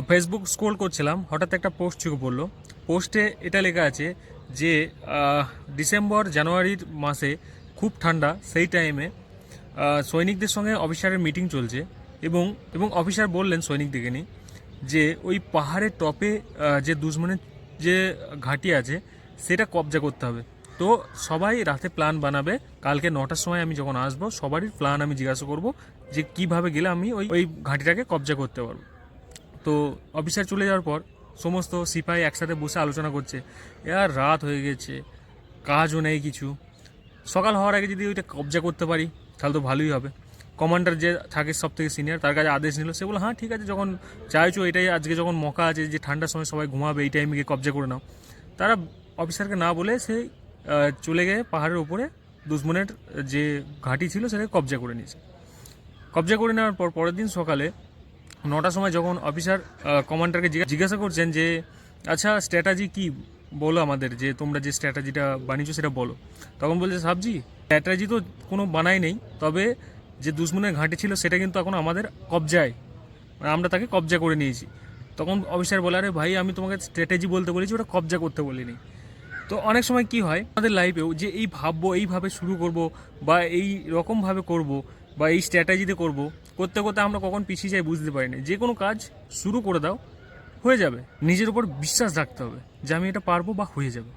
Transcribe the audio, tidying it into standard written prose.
Facebook scroll করছিলাম, হঠাৎ একটা পোস্ট চোখে পড়লো। পোস্টে এটা লেখা আছে যে ডিসেম্বর জানুয়ারির মাসে খুব ঠান্ডা, সেই টাইমে সৈনিকদের সঙ্গে অফিসারের মিটিং চলছে এবং এবং অফিসার বললেন সৈনিকদেরকে নিয়ে যে ওই পাহাড়ের টপে যে দুশ্মনের যে ঘাঁটি আছে সেটা কবজা করতে হবে। তো সবাই রাতে প্ল্যান বানাবে, কালকে 9টার সময় আমি যখন আসবো সবারই প্ল্যান আমি জিজ্ঞাসা করব যে কিভাবে গেলে আমি ওই ওই ঘাঁটিটাকে কবজা করতে পারবো। তো অফিসার চলে যাওয়ার পর সমস্ত সিপাহী একসাথে বসে আলোচনা করছে। এর রাত হয়ে গেছে, কাজও নেই কিছু, সকাল হওয়ার আগে যদি ওইটা কবজা করতে পারি তাহলে তো ভালোই হবে। কমান্ডার যে থাকে সব থেকে সিনিয়র, তার কাছে আদেশ নিল। সে বললো হ্যাঁ ঠিক আছে, যখন চাইছো এটাই আজকে যখন মকা আছে যে ঠান্ডার সময় সবাই ঘুমাবে, এই টাইমে গিয়ে কবজা করে নাও। তারা অফিসারকে না বলে সেই চলে গিয়ে পাহাড়ের উপরে দুশ্মনের যে ঘাঁটি ছিল সেটাকে কবজা করে নিয়েছে। কবজা করে নেওয়ার পর পরের দিন সকালে 9টার সময় যখন অফিসার কমান্ডারকে জিজ্ঞাসা করছেন যে আচ্ছা স্ট্র্যাটাজি কি বলো আমাদের, যে তোমরা যে স্ট্র্যাটাজিটা বানিয়েছো সেটা বলো। তখন বলছে সাবজি স্ট্র্যাটাজি তো কোনো বানাই নেই, তবে যে দুশ্মনের ঘাঁটি ছিল সেটা কিন্তু এখন আমাদের কবজায়, মানে আমরা তাকে কবজা করে নিয়েছি। তখন অফিসার বলে আরে ভাই আমি তোমাকে স্ট্র্যাটেজি বলতে বলেছি, ওটা কবজা করতে বলিনি। তো অনেক সময় কি হয় আমাদের লাইফেও যে এই ভাববো এইভাবে শুরু করব বা এই রকমভাবে করব বা এই স্ট্র্যাটেজিতে করব, করতে করতে আমরা কখন পিছিয়ে যাই বুঝতে পারি না। যে কোনো কাজ শুরু করে দাও, হয়ে যাবে। নিজের উপর বিশ্বাস রাখতে হবে যে আমি এটা পারবো বা হয়ে যাবে।